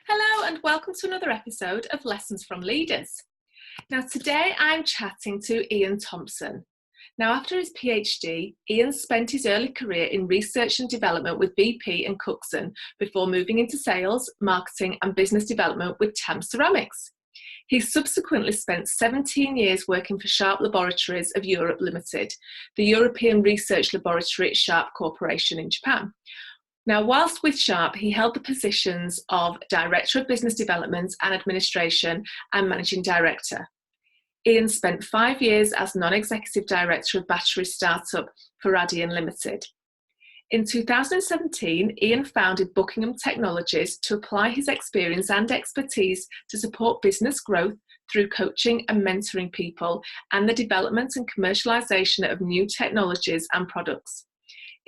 Hello and welcome to another episode of Lessons from Leaders. Now today I'm chatting to Ian Thompson. Now after his PhD, Ian spent his early career in research and development with BP and Cookson before moving into sales, marketing and business development with Tam Ceramics. He subsequently spent 17 years working for Sharp Laboratories of Europe Limited, the European research laboratory at Sharp Corporation in Japan. Now, whilst with Sharp, he held the positions of Director of Business Development and Administration and Managing Director. Ian spent 5 years as Non-Executive Director of battery startup Faradian Limited. In 2017, Ian founded Buckingham Technologies to apply his experience and expertise to support business growth through coaching and mentoring people and the development and commercialisation of new technologies and products.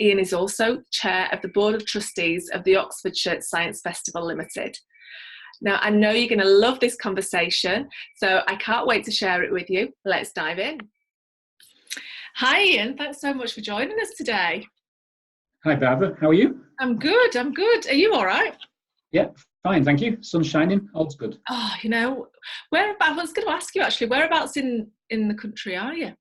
Ian is also Chair of the Board of Trustees of the Oxfordshire Science Festival Limited. Now, I know you're going to love this conversation, so I can't wait to share it with you. Let's dive in. Hi, Ian. Thanks so much for joining us today. Hi, Barbara. How are you? I'm good. Are you all right? Yeah, fine. Thank you. Sun's shining. All's good. Oh, I was going to ask you actually, whereabouts in the country are you?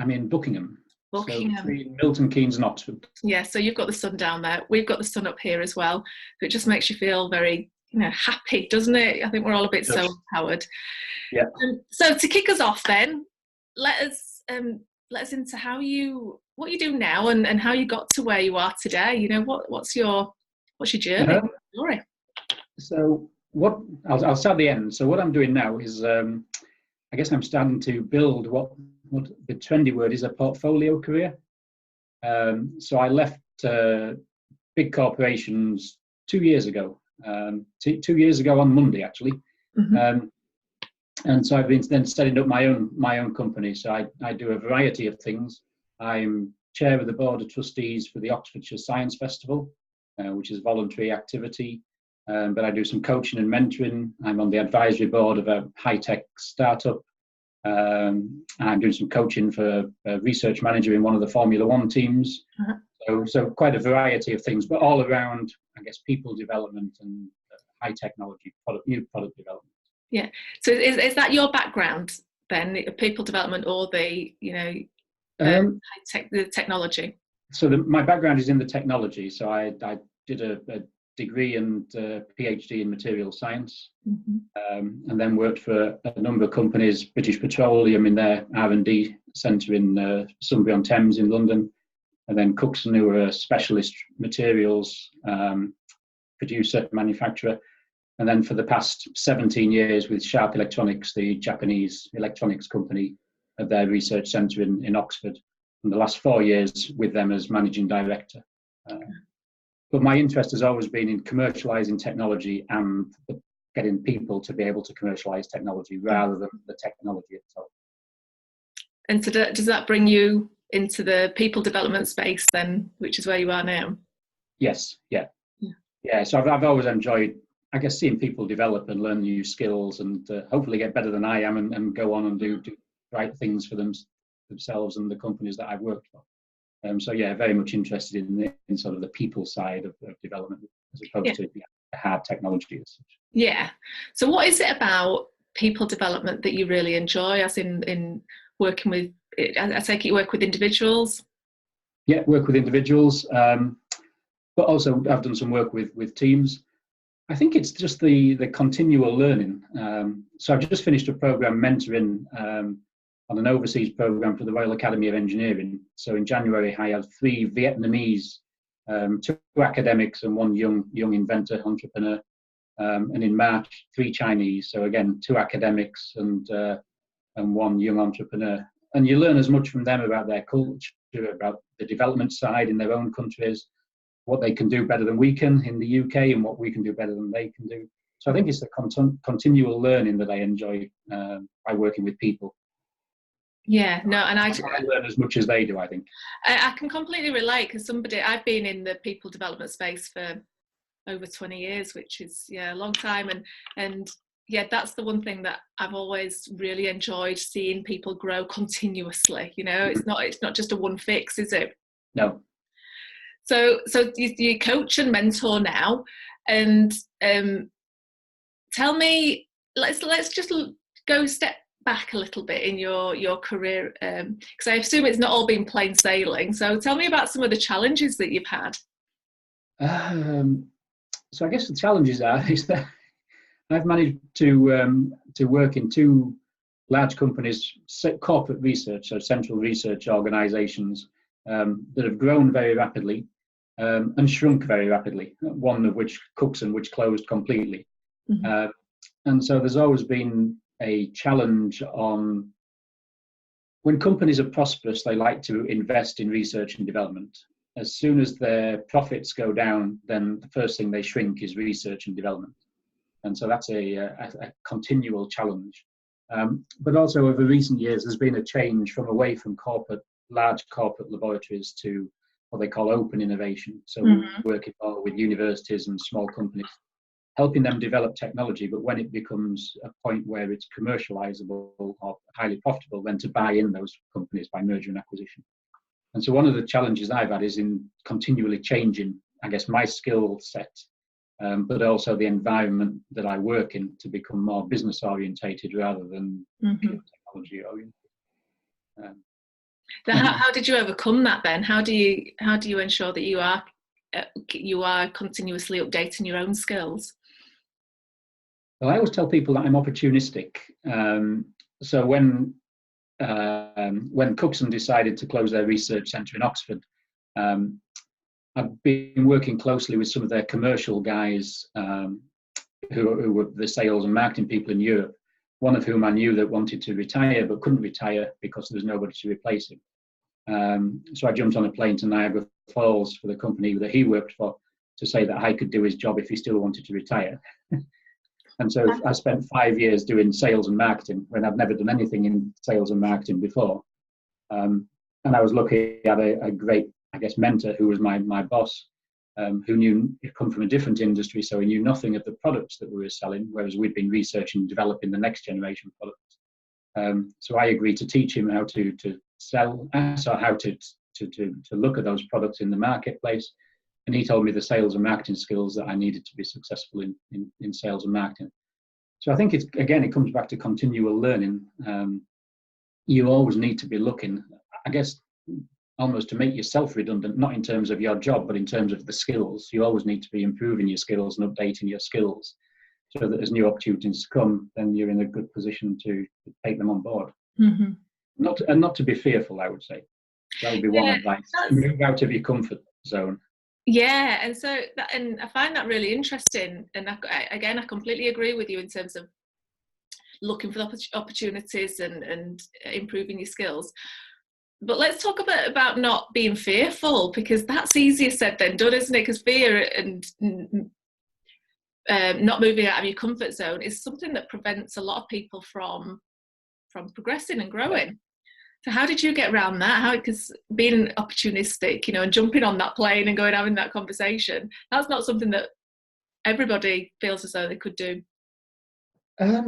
I'm in Buckingham. Buckingham. So between Milton Keynes and Oxford. Yeah, so you've got the sun down there. We've got the sun up here as well. It just makes you feel very, happy, doesn't it? I think we're all a bit so empowered. Yeah. So to kick us off, then, let us into what you do now and how you got to where you are today. What's your journey? Story. So I'll start at the end. So what I'm doing now is, I guess I'm starting to build what the trendy word is, a portfolio career. So I left big corporations 2 years ago. 2 years ago on Monday, actually. Mm-hmm. And so I've been then setting up my own company. So I do a variety of things. I'm chair of the board of trustees for the Oxfordshire Science Festival, which is a voluntary activity. But I do some coaching and mentoring. I'm on the advisory board of a high-tech startup. I'm doing some coaching for a research manager in one of the Formula One teams. Uh-huh. So quite a variety of things, but all around, I guess, people development and high technology, new product development. Yeah. So is that your background then, people development or the the technology? So my background is in the technology. So I did a degree and PhD in material science, mm-hmm. And then worked for a number of companies, British Petroleum in their R&D centre in Sunbury-on-Thames in London, and then Cookson, who were a specialist materials producer, manufacturer, and then for the past 17 years with Sharp Electronics, the Japanese electronics company, at their research centre in Oxford, and the last 4 years with them as managing director. But my interest has always been in commercialising technology and getting people to be able to commercialise technology rather than the technology itself. And so does that bring you into the people development space then, which is where you are now? Yes, yeah. So I've always enjoyed, I guess, seeing people develop and learn new skills and hopefully get better than I am and go on and do right things for themselves and the companies that I've worked for. So yeah, very much interested in sort of the people side of development as opposed to the hard technology as such. Yeah. So what is it about people development that you really enjoy, as in working with, I take it you work with individuals? Yeah, work with individuals, but also I've done some work with teams. I think it's just the continual learning. So I've just finished a program mentoring on an overseas program for the Royal Academy of Engineering. So in January, I had 3 Vietnamese, 2 academics and 1 young inventor, entrepreneur. And in March, 3 Chinese. So again, 2 academics and 1 young entrepreneur. And you learn as much from them about their culture, about the development side in their own countries, what they can do better than we can in the UK and what we can do better than they can do. So I think it's the continual learning that I enjoy by working with people. Yeah, no, and I learn as much as they do, I think. I can completely relate, because I've been in the people development space for over 20 years, which is a long time, and yeah, that's the one thing that I've always really enjoyed, seeing people grow continuously. It's not just a one fix, is it? No. So you coach and mentor now, and tell me, let's just go step back a little bit in your career, because I assume it's not all been plain sailing. So tell me about some of the challenges that you've had. So I guess the challenges is that I've managed to work in two large companies, corporate research, so central research organisations that have grown very rapidly and shrunk very rapidly. One of which, Cookson, which closed completely. Mm-hmm. And so there's always been a challenge on when companies are prosperous, they like to invest in research and development. As soon as their profits go down, then the first thing they shrink is research and development. And so that's a continual challenge. But also over recent years, there's been a change from away from large corporate laboratories to what they call open innovation. So Mm-hmm. working more with universities and small companies, helping them develop technology, but when it becomes a point where it's commercializable or highly profitable, then to buy in those companies by merger and acquisition. And so one of the challenges I've had is in continually changing, I guess, my skill set, but also the environment that I work in to become more business orientated rather than technology oriented. So how did you overcome that then? How do you ensure that you are continuously updating your own skills? Well, I always tell people that I'm opportunistic. So when Cookson decided to close their research centre in Oxford, I've been working closely with some of their commercial guys who were the sales and marketing people in Europe, one of whom I knew that wanted to retire but couldn't retire because there was nobody to replace him. So I jumped on a plane to Niagara Falls for the company that he worked for to say that I could do his job if he still wanted to retire. And so I spent 5 years doing sales and marketing when I'd never done anything in sales and marketing before. And I was lucky I had a great, I guess, mentor who was my boss, who he'd come from a different industry, so he knew nothing of the products that we were selling, whereas we'd been researching and developing the next generation products. So I agreed to teach him how to sell, so how to look at those products in the marketplace. And he told me the sales and marketing skills that I needed to be successful in sales and marketing. So I think it comes back to continual learning. You always need to be looking, I guess, almost to make yourself redundant, not in terms of your job, but in terms of the skills. You always need to be improving your skills and updating your skills so that as new opportunities come, then you're in a good position to take them on board. Mm-hmm. Not to be fearful, I would say. That would be one advice. Move out of your comfort zone. Yeah, and I find that really interesting. And I completely agree with you in terms of looking for opportunities and improving your skills. But let's talk a bit about not being fearful, because that's easier said than done, isn't it? Because fear and not moving out of your comfort zone is something that prevents a lot of people from progressing and growing. Yeah. So how did you get around that? Because being opportunistic, and jumping on that plane and going having that conversation, that's not something that everybody feels as though they could do. I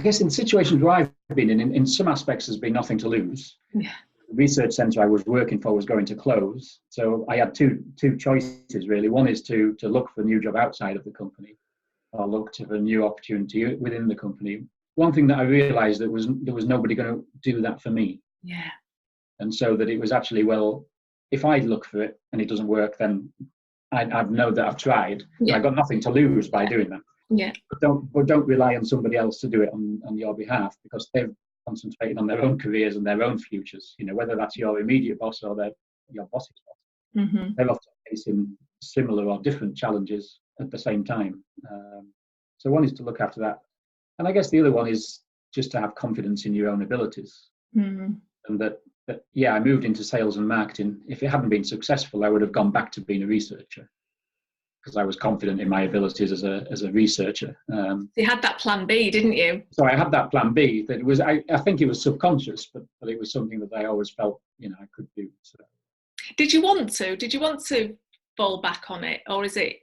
guess in situations where I've been in some aspects, there's been nothing to lose. Yeah. The research centre I was working for was going to close. So I had two choices, really. One is to look for a new job outside of the company or look for a new opportunity within the company. One thing that I realised there was nobody going to do that for me. Yeah. And so that it was actually, well, if I look for it and it doesn't work, then I know that I've tried. Yeah. I've got nothing to lose by doing that. Yeah. But don't rely on somebody else to do it on your behalf, because they've concentrated on their own careers and their own futures. Whether that's your immediate boss or your boss's boss. Mm-hmm. They're often facing similar or different challenges at the same time. So one is to look after that. And I guess the other one is just to have confidence in your own abilities. Mm-hmm. And that, I moved into sales and marketing. If it hadn't been successful, I would have gone back to being a researcher because I was confident in my abilities as a researcher. You had that plan B, didn't you? So I had that plan B. That it was, I think it was subconscious, but it was something that I always felt, I could do. So. Did you want to fall back on it, or is it,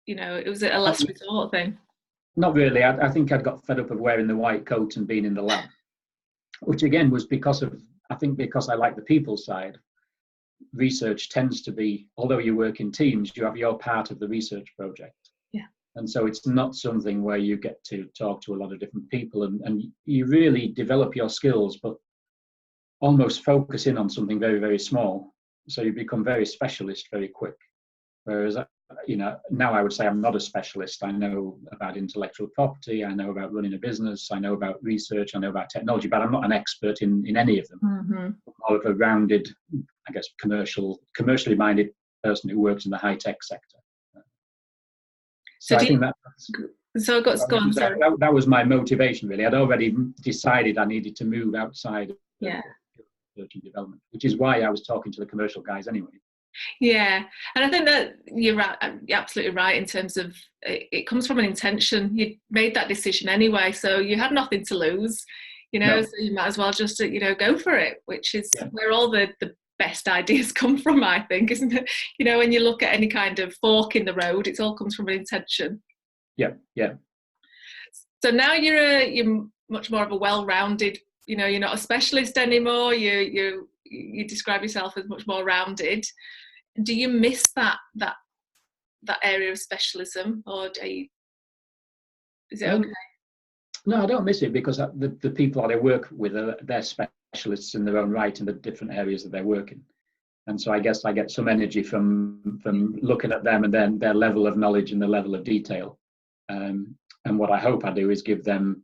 it was a last resort thing? Not really. I think I'd got fed up of wearing the white coat and being in the lab, which again was because I like the people side. Research tends to be, although you work in teams, you have your part of the research project. Yeah. And so it's not something where you get to talk to a lot of different people, and you really develop your skills, but almost focus in on something very, very small. So you become very specialist very quick. Whereas, now I would say I'm not a specialist. I know about intellectual property, I know about running a business, I know about research, I know about technology, but I'm not an expert in any of them. Mm-hmm. More of a rounded, I guess, commercially minded person who works in the high-tech sector. So I think that was my motivation, really. I'd already decided I needed to move outside of research and development, which is why I was talking to the commercial guys anyway. Yeah, and I think that you're right, you're absolutely right in terms of it comes from an intention. You made that decision anyway, so you had nothing to lose, No. so you might as well just, go for it, which is where all the best ideas come from, I think, isn't it? When you look at any kind of fork in the road, it all comes from an intention. Yeah. So now you're much more of a well-rounded, you're not a specialist anymore. You describe yourself as much more rounded. Do you miss that area of specialism, or is it okay? No, I don't miss it, because the people that I work with they're specialists in their own right in the different areas that they're working, and so I guess I get some energy from looking at them and then their level of knowledge and the level of detail. And what I hope I do is give them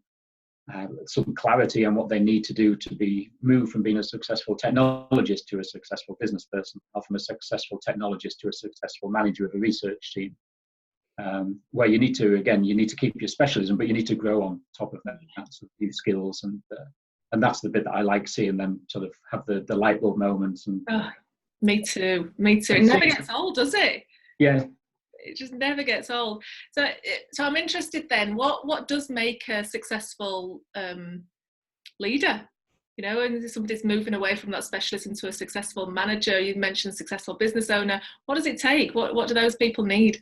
some clarity on what they need to do to move from being a successful technologist to a successful business person, or from a successful technologist to a successful manager of a research team, where you need to keep your specialism, but you need to grow on top of that, sort of new skills, and that's the bit that I like seeing them sort of have the light bulb moments. And me too. It never gets old, does it? Yeah. It just never gets old. So I'm interested then, what does make a successful leader? And somebody's moving away from that specialist into a successful manager. You mentioned successful business owner. What does it take? What do those people need?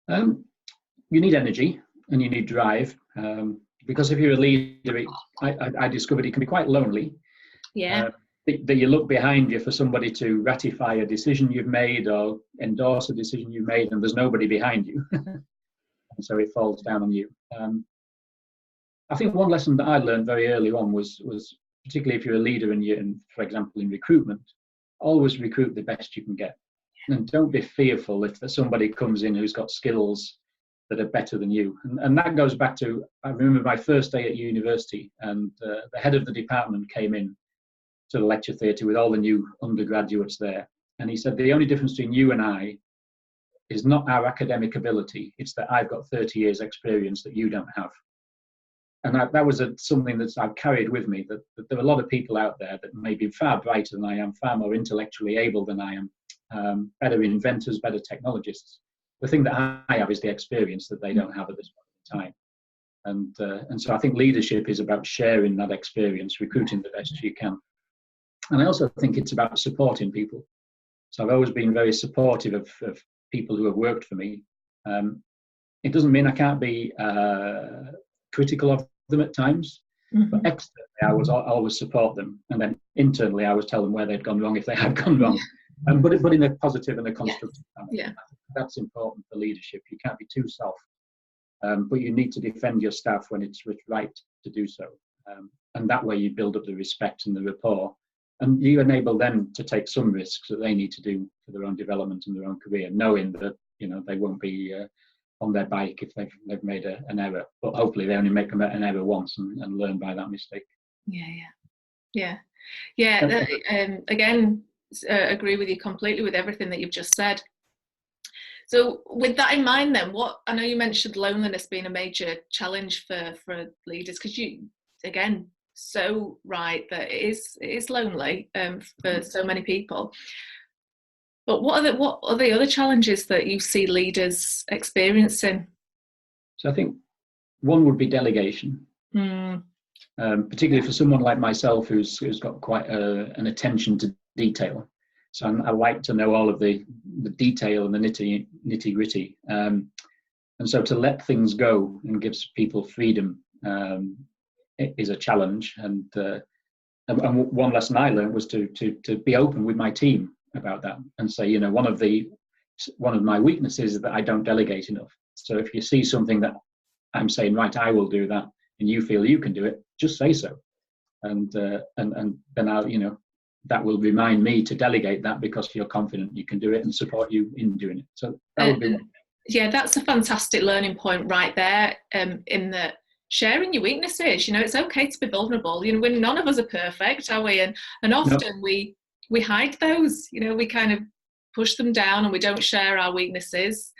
You need energy and you need drive, because if you're a leader, I discovered it can be quite lonely. Yeah. That you look behind you for somebody to ratify a decision you've made or endorse a decision you've made, and there's nobody behind you. And so it falls down on you. I think one lesson that I learned very early on was particularly if you're a leader and for example, in recruitment, always recruit the best you can get. And don't be fearful if somebody comes in who's got skills that are better than you. And that goes back to, I remember my first day at university, and the head of the department came in to the lecture theatre with all the new undergraduates there. And he said, the only difference between you and I is not our academic ability, it's that I've got 30 years experience that you don't have. And that was something that I've carried with me, that there are a lot of people out there that may be far brighter than I am, far more intellectually able than I am, better inventors, better technologists. The thing that I have is the experience that they don't have at this point in time. And so I think leadership is about sharing that experience, recruiting the best you can. And I also think it's about supporting people. So I've always been very supportive of people who have worked for me. It doesn't mean I can't be critical of them at times, but externally I was always support them, and then internally I was tell them where they'd gone wrong if they had gone wrong. But in a positive and a constructive manner. Yeah. That's important for leadership. You can't be too soft, but you need to defend your staff when it's right to do so. And that way you build up the respect and the rapport, and you enable them to take some risks that they need to do for their own development and their own career, knowing that they won't be on their bike if they've made an error. But hopefully they only make an error once and learn by that mistake. Yeah. Again, agree with you completely with everything that you've just said. So with that in mind then, I know you mentioned loneliness being a major challenge for leaders, because you, again, so right that it is lonely for so many people. But what are the other challenges that you see leaders experiencing? So I think one would be delegation, particularly for someone like myself who's got quite an attention to detail. So I like to know all of the detail and the nitty gritty. And so to let things go and gives people freedom is a challenge. And one lesson I learned was to be open with my team about that and say, one of my weaknesses is that I don't delegate enough. So if you see something that I'm saying, right, I will do that, and you feel you can do it, just say so. And then I'll, that will remind me to delegate that because you're confident you can do it and support you in doing it. So that would be one. Yeah, that's a fantastic learning point right there, in that sharing your weaknesses. It's okay to be vulnerable. None of us are perfect, are we? And often we hide those. We kind of push them down and we don't share our weaknesses.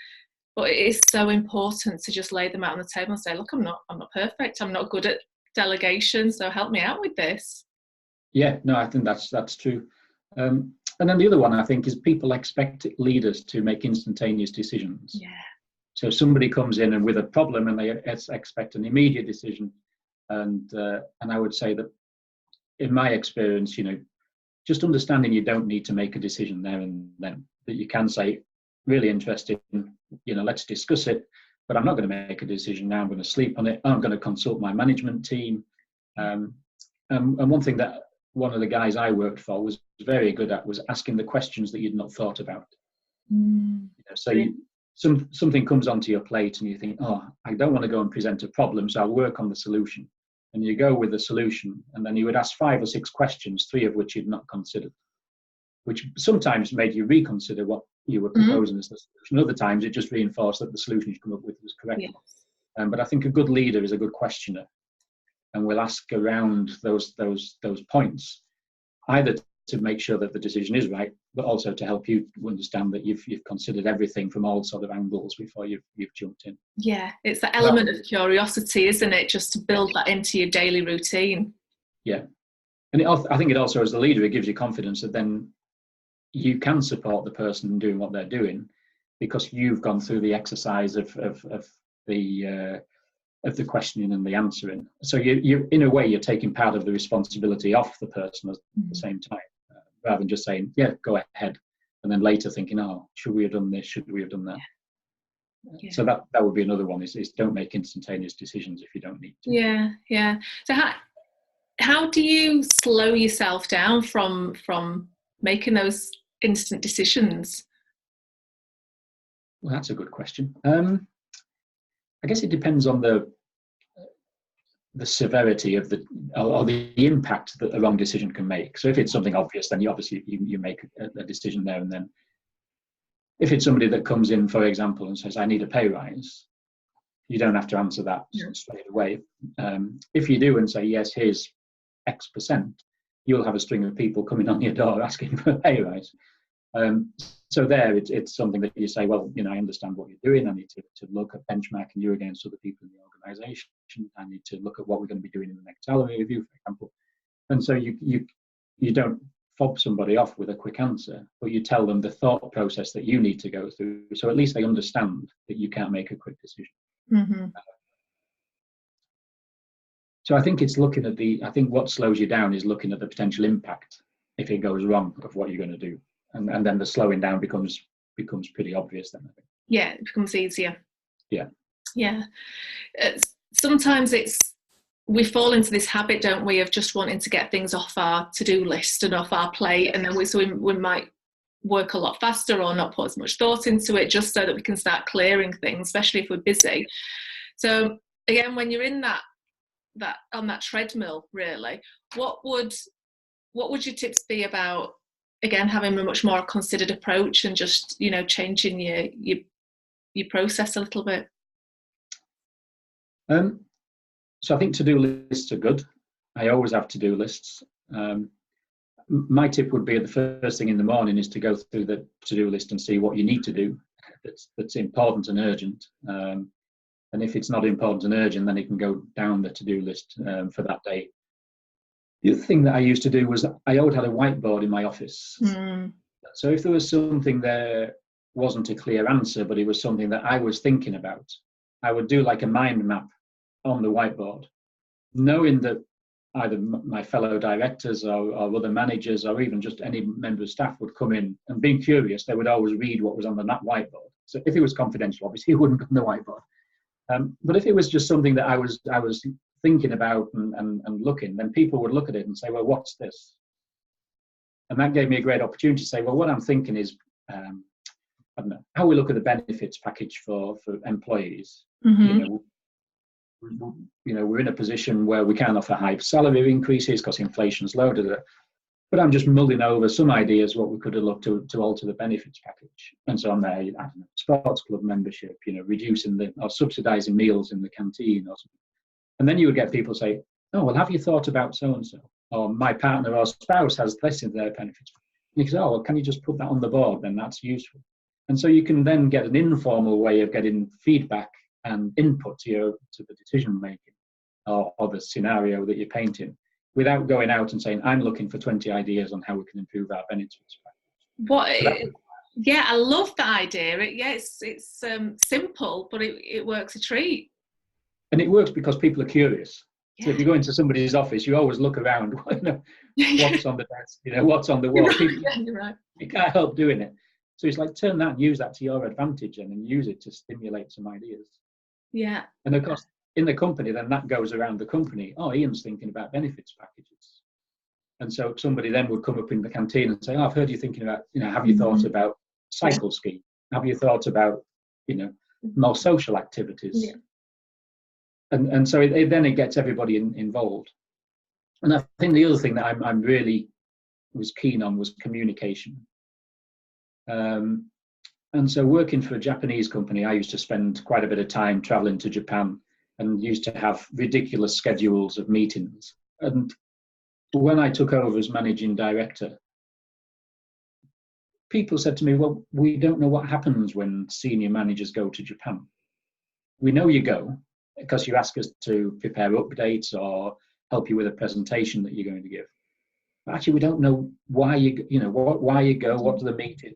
But it is so important to just lay them out on the table and say, look, I'm not perfect. I'm not good at delegation, so help me out with this. Yeah, no, I think that's true. And then the other one, I think, is people expect leaders to make instantaneous decisions. Yeah. So somebody comes in and with a problem and they expect an immediate decision. And I would say that in my experience, just understanding you don't need to make a decision there and then, that you can say, really interested, let's discuss it, but I'm not going to make a decision now. I'm going to sleep on it. I'm going to consult my management team. And one thing that one of the guys I worked for was very good at was asking the questions that you'd not thought about. So something comes onto your plate and you think, oh, I don't want to go and present a problem, so I'll work on the solution. And you go with the solution, and then you would ask 5 or 6 questions, 3 of which you'd not considered, which sometimes made you reconsider what you were proposing as the solution. Other times it just reinforced that the solution you come up with was correct. Yes. But I think a good leader is a good questioner, and will ask around those points, either to make sure that the decision is right, but also to help you understand that you've considered everything from all sort of angles before you've jumped in. Yeah, it's the element of curiosity, isn't it? Just to build that into your daily routine. Yeah, and I think it also, as the leader, it gives you confidence that then you can support the person doing what they're doing because you've gone through the exercise of the questioning and the answering. So you in a way, you're taking part of the responsibility off the person at the same time, rather than just saying, yeah, go ahead, and then later thinking, oh, should we have done this? Should we have done that? Yeah. So that would be another one, is don't make instantaneous decisions if you don't need to. Yeah. So how do you slow yourself down from making those instant decisions? Well, that's a good question. I guess it depends on the severity of or the impact that a wrong decision can make. So if it's something obvious, then you make a decision there and then. If it's somebody that comes in, for example, and says, I need a pay rise, you don't have to answer that straight away. If you do and say, yes, here's X%, you'll have a string of people coming on your door asking for a pay rise. So there, it's something that you say, well, I understand what you're doing. I need to look at benchmarking you against other people in the organisation. I need to look at what we're going to be doing in the next salary review, for example. And so you don't fob somebody off with a quick answer, but you tell them the thought process that you need to go through. So at least they understand that you can't make a quick decision. Mm-hmm. So I think it's looking at I think what slows you down is looking at the potential impact if it goes wrong of what you're going to do. And then the slowing down becomes pretty obvious then, I think. Yeah, it becomes easier. Yeah. Sometimes we fall into this habit, don't we, of just wanting to get things off our to-do list and off our plate, and then we might work a lot faster or not put as much thought into it, just so that we can start clearing things, especially if we're busy. So again, when you're in that on that treadmill, really, what would your tips be about, again, having a much more considered approach and just changing your process a little bit? So I think to-do lists are good. I always have to-do lists. My tip would be the first thing in the morning is to go through the to-do list and see what you need to do that's important and urgent. And if it's not important and urgent, then it can go down the to-do list for that day. The other thing that I used to do was I always had a whiteboard in my office. So if there was something there wasn't a clear answer, but it was something that I was thinking about, I would do like a mind map on the whiteboard, knowing that either my fellow directors or other managers or even just any member of staff would come in, and being curious, they would always read what was on the whiteboard. So if it was confidential, obviously it wouldn't go on the whiteboard. But if it was just something that I was thinking about and looking, then people would look at it and say, well, what's this? And that gave me a great opportunity to say, well, what I'm thinking is I don't know, how we look at the benefits package for employees. Mm-hmm. We're in a position where we can offer high salary increases because inflation's low. But I'm just mulling over some ideas what we could have looked to alter the benefits package. And so on there, I don't know, sports club membership, reducing or subsidising meals in the canteen or something. And then you would get people say, oh, well, have you thought about so-and-so? Or my partner or spouse has this in their benefits. And you say, oh, well, can you just put that on the board? Then that's useful. And so you can then get an informal way of getting feedback and input to the decision making or the scenario that you're painting, without going out and saying, I'm looking for 20 ideas on how we can improve our benefits. Yeah, I love that idea. It's simple, but it works a treat. And it works because people are curious. Yeah. So if you go into somebody's office, you always look around, what's on the desk, what's on the wall. You're right. You can't help doing it. So it's like, turn that and use that to your advantage and use it to stimulate some ideas. Yeah. And of course, in the company, then that goes around the company. Oh, Ian's thinking about benefits packages. And so somebody then would come up in the canteen and say, oh, I've heard you thinking about, have you thought about cycle scheme? Have you thought about, more social activities? Yeah. And so then it gets everybody involved. And I think the other thing that I'm really was keen on was communication. And so working for a Japanese company, I used to spend quite a bit of time traveling to Japan and used to have ridiculous schedules of meetings. And when I took over as managing director, people said to me, well, we don't know what happens when senior managers go to Japan. We know you go because you ask us to prepare updates or help you with a presentation that you're going to give. But actually, we don't know why why you go, what are the meetings,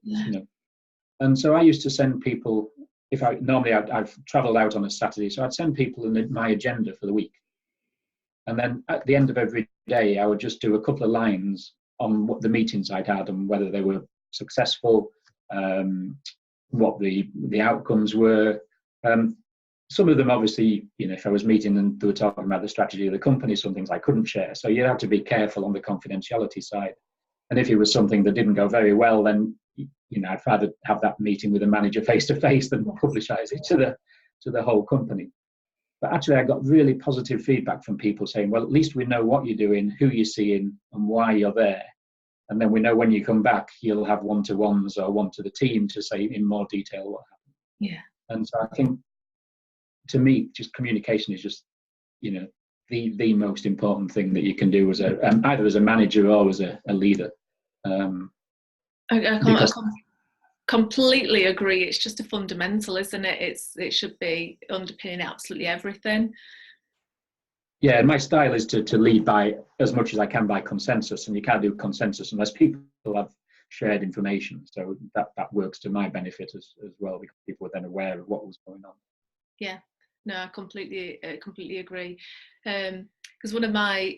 And so I used to send people, I've traveled out on a Saturday, so I'd send people my agenda for the week. And then at the end of every day, I would just do a couple of lines on what the meetings I'd had and whether they were successful, what the outcomes were. Some of them, obviously, if I was meeting and they were talking about the strategy of the company, some things I couldn't share. So you have to be careful on the confidentiality side. And if it was something that didn't go very well, then I'd rather have that meeting with the manager face to face than publicize it to the whole company. But actually, I got really positive feedback from people saying, well, at least we know what you're doing, who you're seeing, and why you're there. And then we know when you come back, you'll have one-to-ones or one to the team to say in more detail what happened. Yeah. And so I think, to me, just communication is just, the most important thing that you can do as either as a manager or as a leader. I completely agree. It's just a fundamental, isn't it? It should be underpinning absolutely everything. Yeah, and my style is to lead by as much as I can by consensus, and you can't do consensus unless people have shared information. So that works to my benefit as well, because people are then aware of what was going on. Yeah, no, I completely agree. Because one of my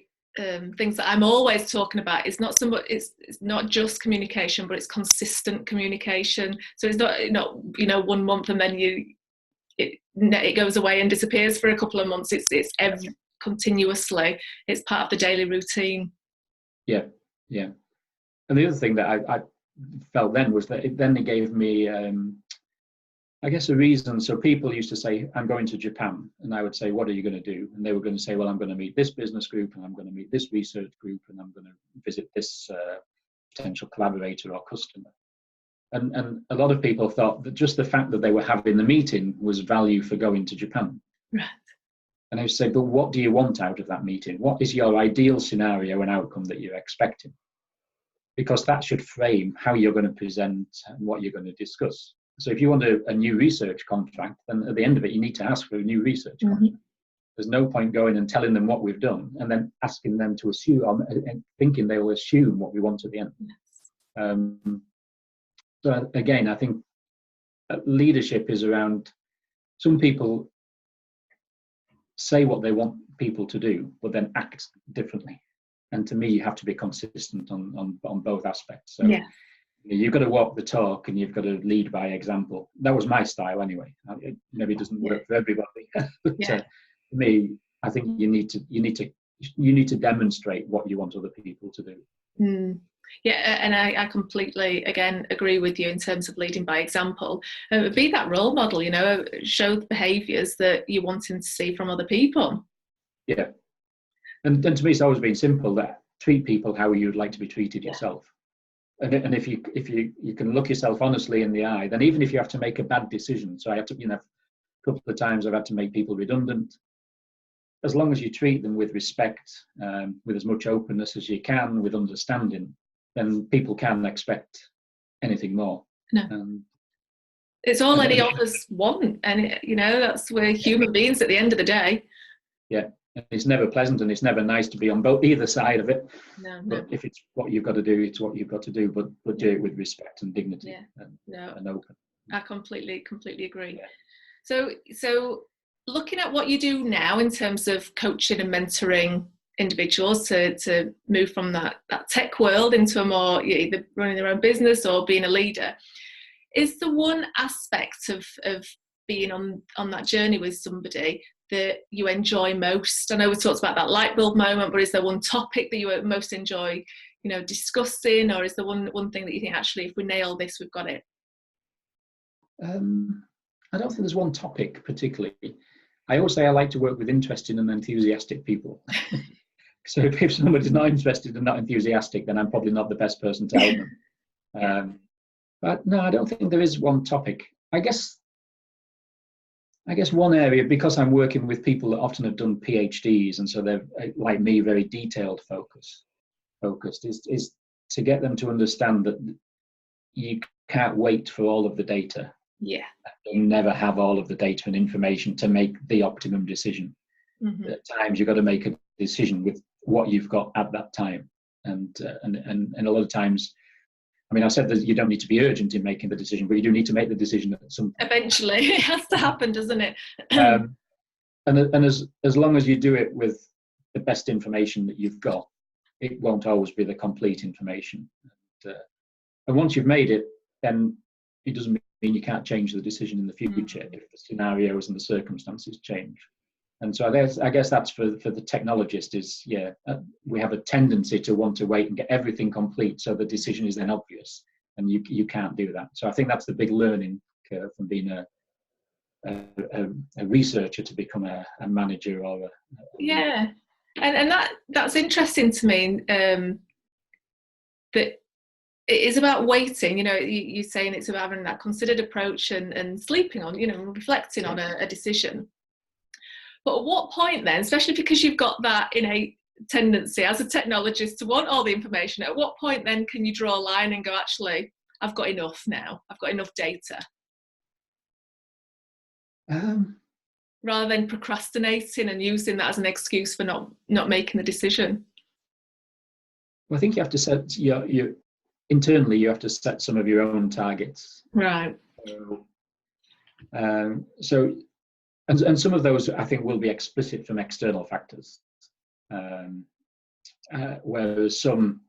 things that I'm always talking about is not so much, it's not just communication, but it's consistent communication. So it's not 1 month and then it goes away and disappears for a couple of months. It's continuously. It's part of the daily routine. Yeah. And the other thing that I felt then was that it gave me, I guess, a reason. So people used to say, I'm going to Japan. And I would say, what are you going to do? And they were going to say, well, I'm going to meet this business group, and I'm going to meet this research group, and I'm going to visit this potential collaborator or customer. And a lot of people thought that just the fact that they were having the meeting was value for going to Japan. Right. And I would say, but what do you want out of that meeting? What is your ideal scenario and outcome that you're expecting? Because that should frame how you're going to present and what you're going to discuss. So if you want a new research contract, then at the end of it, you need to ask for a new research contract. There's no point going and telling them what we've done and then asking them to assume and thinking they will assume what we want at the end. Yes. So again, I think leadership is around, some people say what they want people to do, but then act differently. And to me, you have to be consistent on both aspects. So yeah. You've got to walk the talk and you've got to lead by example. That was my style anyway. It maybe doesn't work for everybody, but for me, I think you need to demonstrate what you want other people to do. Yeah, and I completely, again, agree with you in terms of leading by example. Be that role model, show the behaviours that you're wanting to see from other people. Yeah. And to me, it's always been simple, that treat people how you'd like to be treated yourself. And if you can look yourself honestly in the eye, then even if you have to make a bad decision, so I have to, a couple of times I've had to make people redundant, as long as you treat them with respect, with as much openness as you can, with understanding, then people can expect anything more. No. It's all any of us want, and that's we're human beings at the end of the day. Yeah, it's never pleasant, and it's never nice to be on either side of it. No. But if it's what you've got to do, it's what you've got to do. But do it with respect and dignity, and open. I completely agree. Yeah. So looking at what you do now in terms of coaching and mentoring individuals to move from that tech world into a more either running their own business or being a leader, is the one aspect of being on that journey with somebody that you enjoy most? I know we talked about that light bulb moment, but is there one topic that you most enjoy discussing, or is there one thing that you think, actually, if we nail this, we've got it? I don't think there's one topic particularly. I always say I like to work with interesting and enthusiastic people. So if somebody's not interested and not enthusiastic, then I'm probably not the best person to help them. But no, I don't think there is one topic. I guess one area, because I'm working with people that often have done PhDs, and so they're, like me, very detailed focused, is to get them to understand that you can't wait for all of the data. Yeah. You'll never have all of the data and information to make the optimum decision. Mm-hmm. At times, you've got to make a decision with what you've got at that time, and a lot of times, I mean, I said that you don't need to be urgent in making the decision, but you do need to make the decision at some point. Eventually, it has to happen, doesn't it? And as long as you do it with the best information that you've got, it won't always be the complete information. And once you've made it, then it doesn't mean you can't change the decision in the future if the scenarios and the circumstances change. And so I guess that's for the technologist is, we have a tendency to want to wait and get everything complete so the decision is then obvious, and you can't do that. So I think that's the big learning curve from being a researcher to become a manager or and that's interesting to me, that it is about waiting. You're saying it's about having that considered approach and sleeping on, reflecting on a decision. But at what point then, especially because you've got that innate tendency as a technologist to want all the information, at what point then can you draw a line and go, actually, I've got enough now, I've got enough data? Rather than procrastinating and using that as an excuse for not making the decision. Well, I think you have to set internally, you have to set some of your own targets. Right. So and some of those I think will be explicit from external factors, whereas some,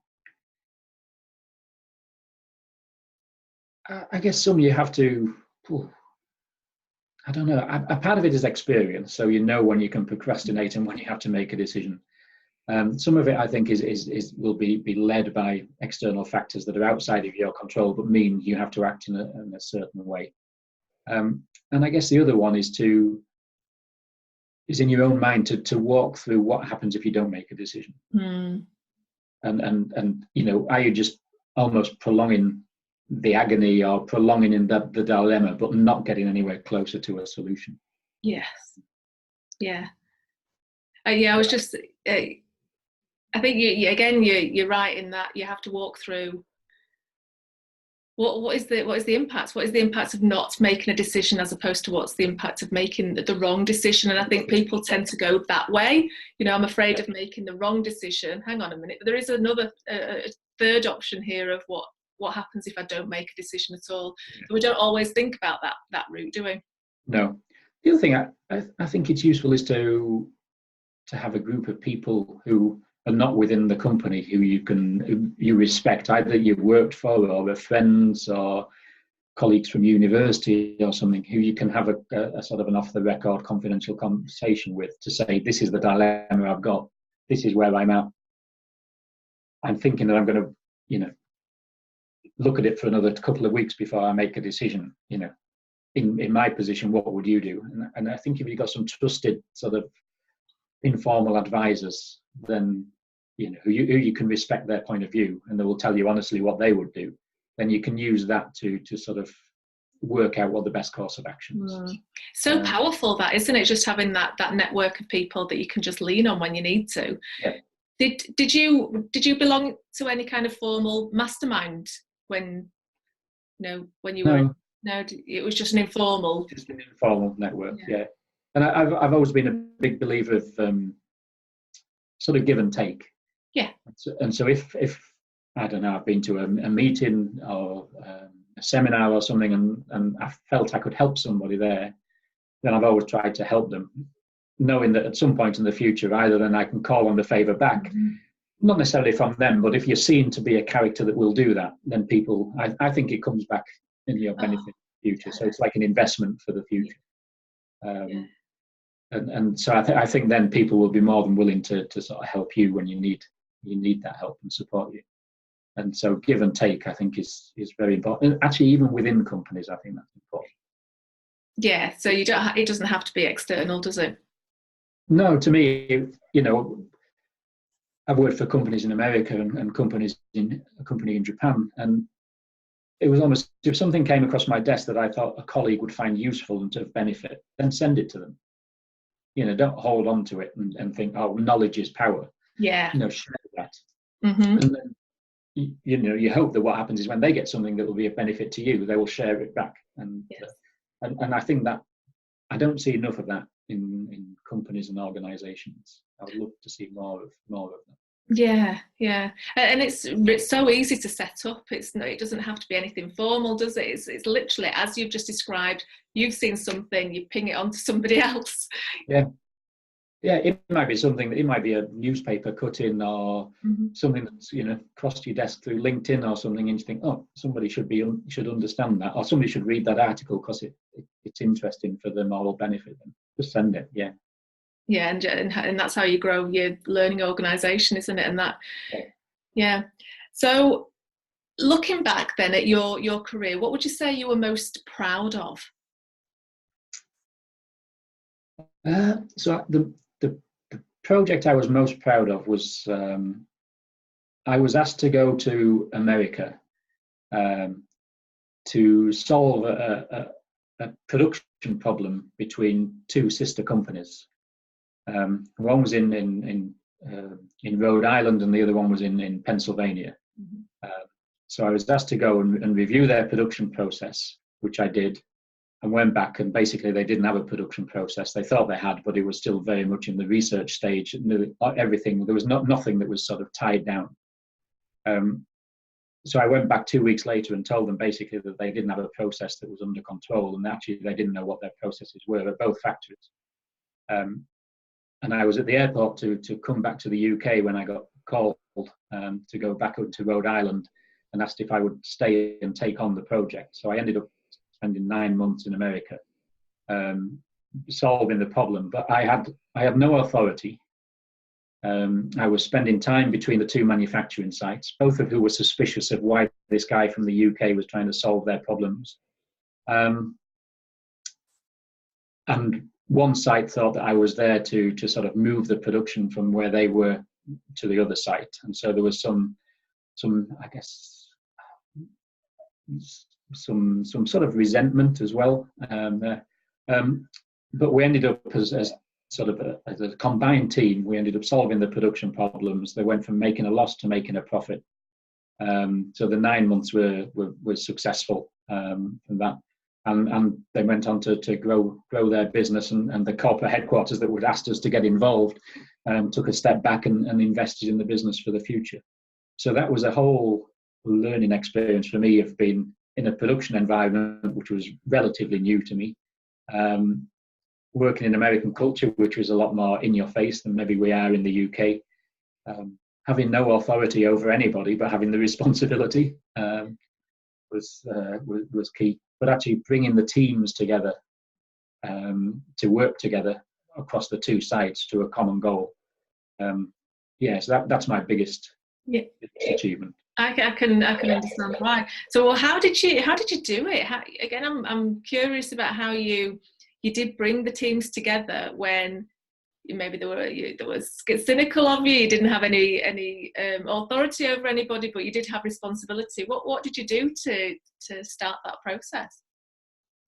I guess some you have to. I don't know. A part of it is experience, so when you can procrastinate and when you have to make a decision. Some of it, I think, will be led by external factors that are outside of your control, but mean you have to act in a certain way. And I guess the other one is in your own mind to walk through what happens if you don't make a decision. And are you just almost prolonging the agony or prolonging in the dilemma, but not getting anywhere closer to a solution? Yes. Yeah. I was just. I think you're right in that you have to walk through. What is the impact? What is the impact of not making a decision as opposed to what's the impact of making the wrong decision? And I think people tend to go that way. I'm afraid of making the wrong decision. Hang on a minute. There is another third option here of what happens if I don't make a decision at all. But we don't always think about that route, do we? No. The other thing I think it's useful is to have a group of people who are not within the company who you respect, either you've worked for or are friends or colleagues from university or something, who you can have a sort of an off-the-record confidential conversation with to say, this is the dilemma I've got, this is where I'm at. I'm thinking that I'm going to look at it for another couple of weeks before I make a decision. In my position, what would you do? And I think if you've got some trusted sort of informal advisors, then who you can respect their point of view, and they will tell you honestly what they would do. Then you can use that to sort of work out what the best course of action is. So powerful, that, isn't it? Just having that network of people that you can just lean on when you need to. Yeah. Did you belong to any kind of formal mastermind when you were? No, it was just an informal. Just an informal network, yeah. And I've always been a big believer of sort of give and take. Yeah. And so if I don't know, I've been to a meeting or a seminar or something, and I felt I could help somebody there, then I've always tried to help them, knowing that at some point in the future, either then I can call on the favour back, not necessarily from them, but if you're seen to be a character that will do that, then people, I think it comes back in your benefit in the future. So it's like an investment for the future. And so I think then people will be more than willing to sort of help you when you need that help and support you. And so give and take, I think, is very important. And actually, even within companies, I think that's important. Yeah. So it doesn't have to be external, does it? No, to me, I've worked for companies in America and companies in a company in Japan, and it was almost, if something came across my desk that I thought a colleague would find useful and to benefit, then send it to them. Don't hold on to it and think, oh, knowledge is power. Yeah. Share that. And then, you hope that what happens is when they get something that will be of benefit to you, they will share it back. And I think that I don't see enough of that in companies and organisations. I would love to see more of them. Yeah, and it's so easy to set up. It doesn't have to be anything formal, does it? It's literally, as you've just described, you've seen something, you ping it on to somebody else. Yeah, it might be something. It might be a newspaper cut-in or something that's crossed your desk through LinkedIn or something, and you think, oh, somebody should understand that, or somebody should read that article because it's interesting for them or will benefit them. Just send it. Yeah, and that's how you grow your learning organisation, isn't it? And that, yeah. So, looking back then at your career, what would you say you were most proud of? So the project I was most proud of was I was asked to go to America to solve a production problem between two sister companies. One was in Rhode Island and the other one was in Pennsylvania. So I was asked to go and review their production process, which I did, and went back, and basically they didn't have a production process. They thought they had, but it was still very much in the research stage. Everything, there was nothing that was sort of tied down. So I went back 2 weeks later and told them basically that they didn't have a process that was under control, and actually they didn't know what their processes were at both factories. And I was at the airport to come back to the UK when I got called to go back up to Rhode Island and asked if I would stay and take on the project. So I ended up spending 9 months in America solving the problem, but I had no authority. I was spending time between the two manufacturing sites, both of who were suspicious of why this guy from the UK was trying to solve their problems. And one site thought that I was there to sort of move the production from where they were to the other site. And so there was some I guess, some sort of resentment as well. But we ended up as sort of as a combined team, we ended up solving the production problems. They went from making a loss to making a profit. So the 9 months were successful from that. And they went on to grow their business, and the corporate headquarters that would asked us to get involved took a step back and invested in the business for the future. So that was a whole learning experience for me of being in a production environment, which was relatively new to me. Working in American culture, which was a lot more in your face than maybe we are in the UK. Having no authority over anybody, but having the responsibility was key. But actually bringing the teams together to work together across the two sites to a common goal. So that's my biggest achievement. I can understand why. So, well, how did you do it? Again, I'm curious about how you did bring the teams together when maybe there was cynical of you. You didn't have any authority over anybody, but you did have responsibility. What did you do to start that process?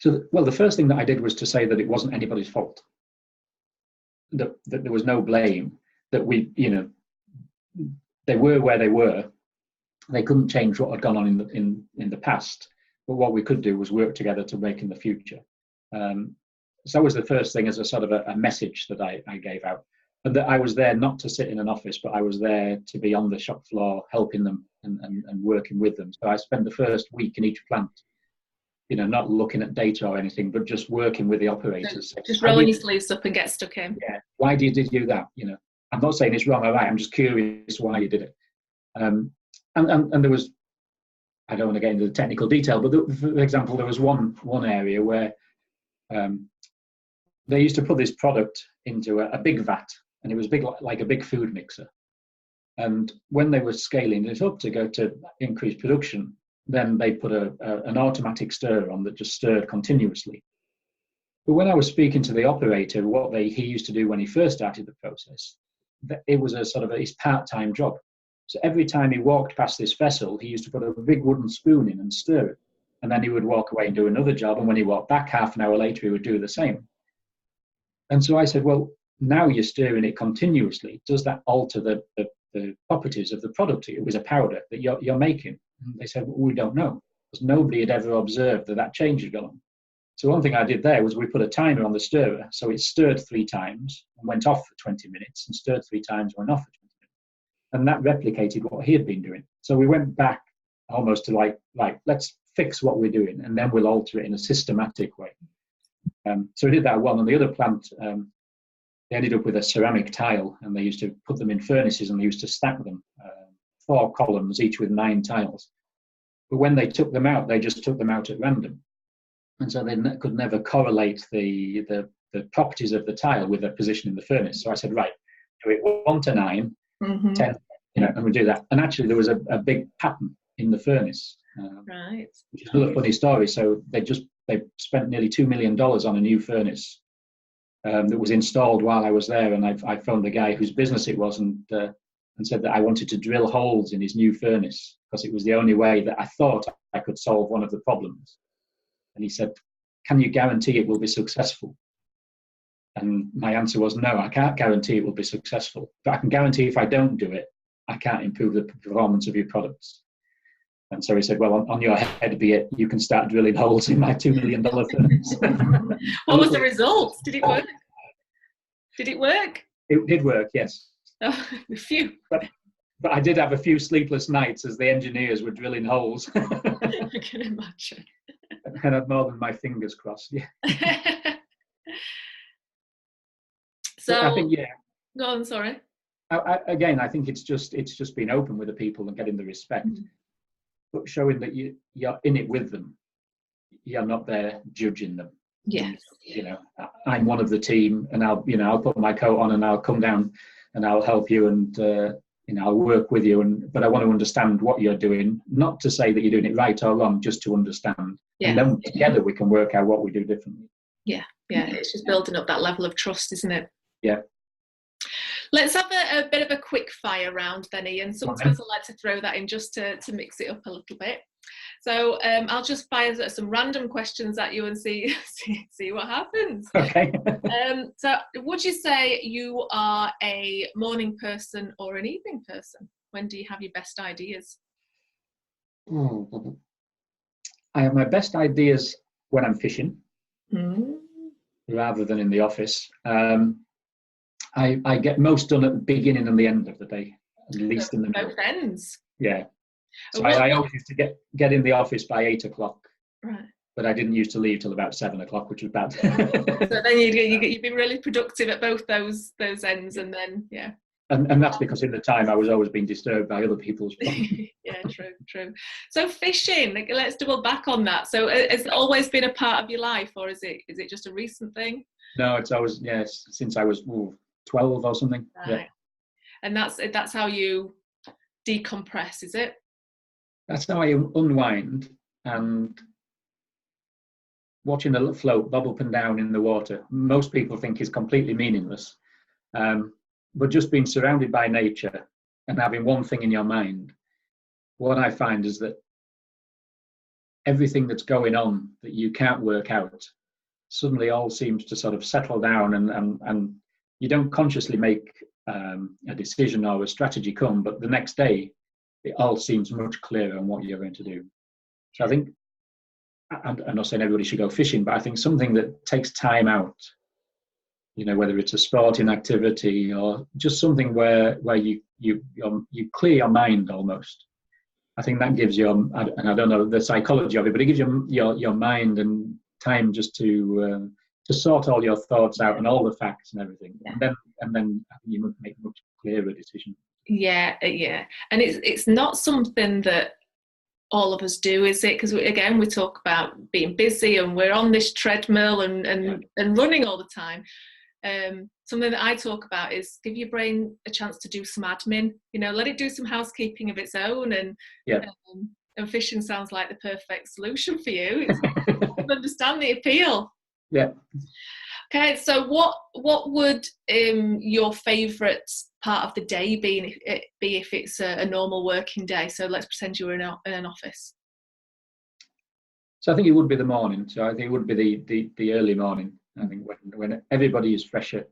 So, well, the first thing that I did was to say that it wasn't anybody's fault. That there was no blame. That they were where they were. They couldn't change what had gone on in the past, but what we could do was work together to make in the future. So that was the first thing, as a sort of a message that I gave out, and that I was there not to sit in an office, but I was there to be on the shop floor, helping them and working with them. So I spent the first week in each plant, not looking at data or anything, but just working with the operators. Just rolling your sleeves up and get stuck in. Yeah. Why did you do that? I'm not saying it's wrong or right. I'm just curious why you did it. And there was, I don't want to get into the technical detail, but for example, there was one area where they used to put this product into a big vat, and it was big, like a big food mixer. And when they were scaling it up to go to increase production, then they put an automatic stirrer on that just stirred continuously. But when I was speaking to the operator, what he used to do when he first started the process, it was a sort of his part-time job. So every time he walked past this vessel, he used to put a big wooden spoon in and stir it. And then he would walk away and do another job. And when he walked back half an hour later, he would do the same. And so I said, well, now you're stirring it continuously. Does that alter the properties of the product? It was a powder that you're making. And they said, well, we don't know, because nobody had ever observed that change had gone on. So one thing I did there was we put a timer on the stirrer. So it stirred 3 times and went off for 20 minutes, and stirred 3 times and went off for 20 minutes. And that replicated what he had been doing. So we went back almost to like let's fix what we're doing, and then we'll alter it in a systematic way. So we did that one. On the other plant, they ended up with a ceramic tile, and they used to put them in furnaces, and they used to stack them, 4 columns, each with 9 tiles. But when they took them out, they just took them out at random. And so they could never correlate the properties of the tile with their position in the furnace. So I said, right, do it 1 to 9, 10, and we do that. And actually, there was a big pattern in the furnace, right, which is another funny story. So they spent nearly $2 million on a new furnace that was installed while I was there. And I phoned the guy whose business it was and said that I wanted to drill holes in his new furnace, because it was the only way that I thought I could solve one of the problems. And he said, can you guarantee it will be successful? And my answer was, no, I can't guarantee it will be successful. But I can guarantee if I don't do it, I can't improve the performance of your products. And so he said, well, on your head be it, you can start drilling holes in my $2 million furnace. What was the result? Did it work? Did it work? It did work, yes. Oh, a few. But I did have a few sleepless nights as the engineers were drilling holes. I can imagine. And I'd more than my fingers crossed, yeah. So I think, yeah. Go on, sorry. I think it's just being open with the people and getting the respect, but showing that you're in it with them. You're not there judging them. Yes. I'm one of the team, and I'll put my coat on and I'll come down and I'll help you, and I'll work with you, but I want to understand what you're doing, not to say that you're doing it right or wrong, just to understand. Yeah. And then together we can work out what we do differently. Yeah, it's just building up that level of trust, isn't it? Yeah. Let's have a bit of a quick fire round then, Ian. Sometimes I like to throw that in just to mix it up a little bit. So I'll just fire some random questions at you and see what happens. Okay. So would you say you are a morning person or an evening person? When do you have your best ideas? I have my best ideas when I'm fishing, rather than in the office. I get most done at the beginning and the end of the day, at least in the middle. Both ends. Yeah. So I always used to get in the office by 8 o'clock. Right. But I didn't used to leave till about 7 o'clock, which was bad. So then you'd be really productive at both those ends, and then yeah. And that's because in the time I was always being disturbed by other people's problems. Yeah, true. So fishing, let's double back on that. So has it always been a part of your life, or is it just a recent thing? No, it's always, since I was 12 or something. Right. Yeah. And that's how you decompress, is it? that's how I unwind, and watching a float bob up and down in the water, most people think is completely meaningless. But just being surrounded by nature and having one thing in your mind, what I find is that everything that's going on that you can't work out suddenly all seems to sort of settle down, and you don't consciously make a decision or a strategy come, but the next day it all seems much clearer on what you're going to do. So I think, I'm not saying everybody should go fishing, but I think something that takes time out, whether it's a sporting activity or just something where you clear your mind almost. I think that gives you, and I don't know the psychology of it, but it gives you your mind and time just to sort all your thoughts out and all the facts and everything, and then you make a much clearer decision. Yeah, and it's not something that all of us do, is it? Because again, we talk about being busy and we're on this treadmill and running all the time. Something that I talk about is give your brain a chance to do some admin, let it do some housekeeping of its own, and fishing sounds like the perfect solution for you. I understand the appeal. Yeah. Okay, so what would your favourite part of the day be if it's a normal working day? So let's pretend you were in an office. So I think it would be the morning. So I think it would be the early morning. I think when everybody is fresher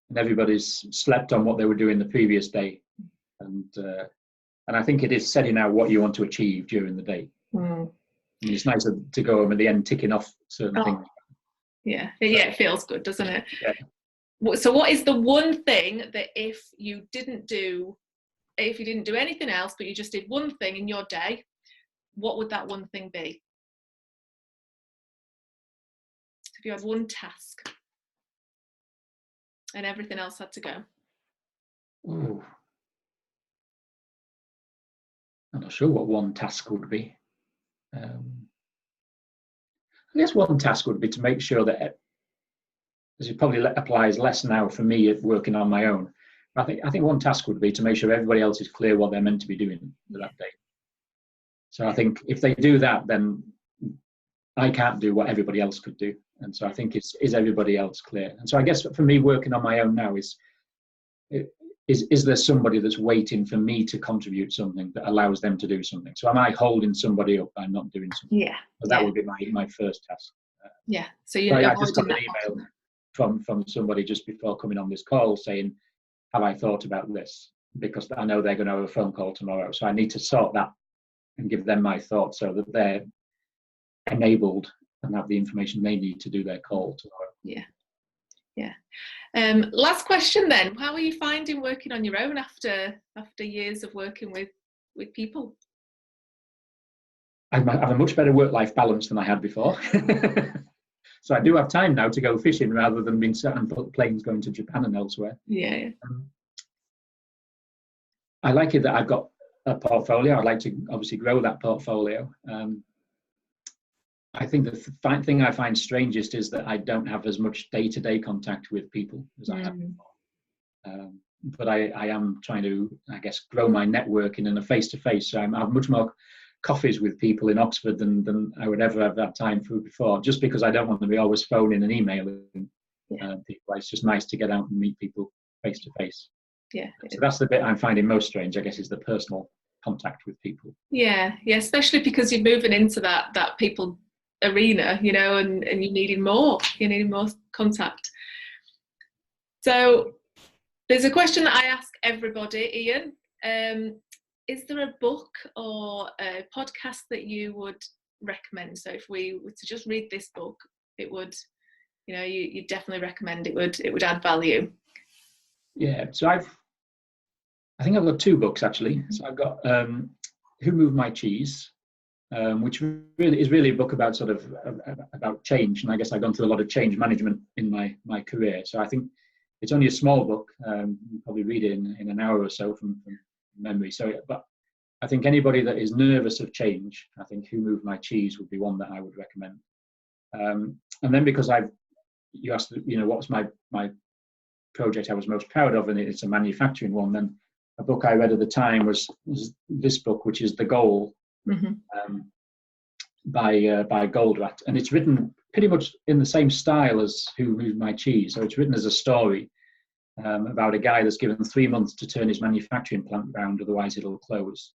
and everybody's slept on what they were doing the previous day, and I think it is setting out what you want to achieve during the day. And it's nice to go home at the end ticking off certain things. Yeah, it feels good, doesn't it? Yeah. So what is the one thing that if you didn't do anything else, but you just did one thing in your day, what would that one thing be? If you had one task and everything else had to go. Ooh. I'm not sure what one task would be. I guess one task would be to make sure that, as it probably applies less now for me at working on my own, I think one task would be to make sure everybody else is clear what they're meant to be doing for that day. So I think if they do that, then I can't do what everybody else could do. And so I think is everybody else clear? And so I guess for me working on my own now is there somebody that's waiting for me to contribute something that allows them to do something? So am I holding somebody up by not doing something? Yeah. So that would be my first task. So I just got an email from somebody just before coming on this call saying, have I thought about this? Because I know they're going to have a phone call tomorrow. So I need to sort that and give them my thoughts so that they're enabled and have the information they need to do their call tomorrow. Last question then. How are you finding working on your own after years of working with people? I have a much better work-life balance than I had before. So I do have time now to go fishing rather than being sat on planes going to Japan and elsewhere. I like it that I've got a portfolio. I'd like to obviously grow that portfolio. I think the thing I find strangest is that I don't have as much day-to-day contact with people as I have before. But I am trying to, I guess, grow my networking in a face-to-face. So I have much more coffees with people in Oxford than I would ever have that time for before, just because I don't want to be always phoning and emailing people. It's just nice to get out and meet people face-to-face. So that's the bit I'm finding most strange, I guess, is the personal contact with people. Especially because you're moving into that people arena, and you're needing more contact. So there's a question that I ask everybody, Ian. Is there a book or a podcast that you would recommend? So if we were to just read this book, it would, you definitely recommend it would add value. So I think I've got two books actually. So I've got Who Moved My Cheese, which really is a book about sort of about change, and I guess I've gone through a lot of change management in my career. So I think it's only a small book. You probably read it in an hour or so from memory. But I think anybody that is nervous of change, I think Who Moved My Cheese would be one that I would recommend. And then because you asked, what's my project I was most proud of, and it's a manufacturing one. Then a book I read at the time was this book, which is The Goal, by Goldratt, and it's written pretty much in the same style as Who Moved My Cheese. So it's written as a story about a guy that's given 3 months to turn his manufacturing plant around, otherwise it'll close.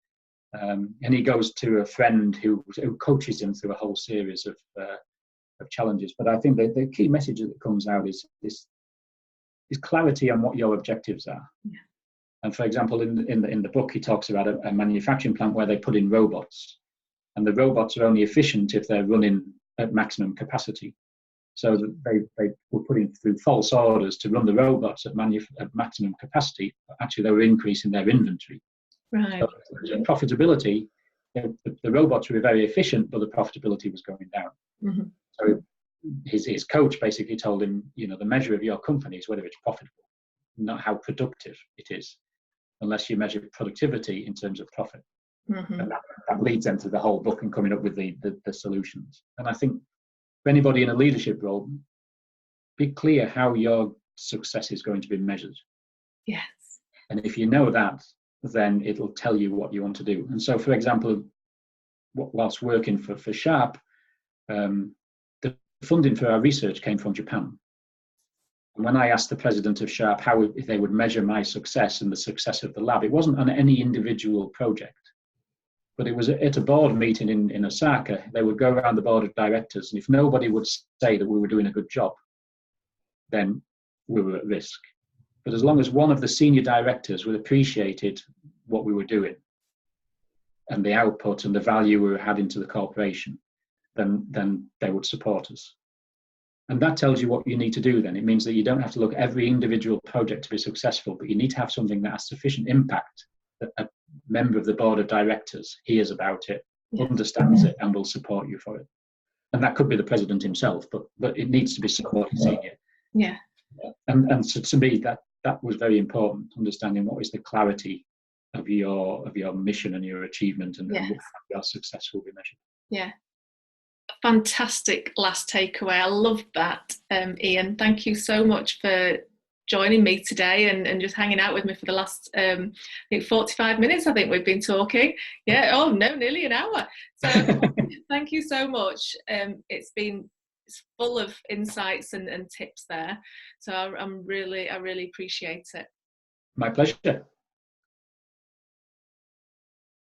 And he goes to a friend who coaches him through a whole series of challenges. But I think the key message that comes out is clarity on what your objectives are. Yeah. And for example, in the book, he talks about a manufacturing plant where they put in robots, and the robots are only efficient if they're running at maximum capacity. So they were putting through false orders to run the robots at maximum capacity. Actually, they were increasing their inventory. Right. So profitability, the robots were very efficient, but the profitability was going down. Mm-hmm. So his coach basically told him, the measure of your company is whether it's profitable, not how productive it is, unless you measure productivity in terms of profit. Mm-hmm. And that leads them to the whole book and coming up with the solutions. And I think for anybody in a leadership role, be clear how your success is going to be measured. Yes. And if you know that, then it'll tell you what you want to do. And so, for example, whilst working for Sharp, the funding for our research came from Japan. And when I asked the president of Sharp if they would measure my success and the success of the lab, it wasn't on any individual project, but it was at a board meeting in Osaka. They would go around the board of directors, and if nobody would say that we were doing a good job, then we were at risk. But as long as one of the senior directors would appreciated what we were doing and the output and the value we were adding to the corporation, then they would support us. And that tells you what you need to do then. It means that you don't have to look at every individual project to be successful, but you need to have something that has sufficient impact that a member of the board of directors hears about it, understands it, and will support you for it. And that could be the president himself, but it needs to be somebody senior. Yeah. And so to me, that was very important, understanding what is the clarity of your mission and your achievement, and how your success will be measured. Yeah. Fantastic last takeaway. I love that, Ian. Thank you so much for joining me today and just hanging out with me for the last I think 45 minutes. I think we've been talking. Yeah. Oh no, nearly an hour. So thank you so much. It's full of insights and tips there. So I really appreciate it. My pleasure.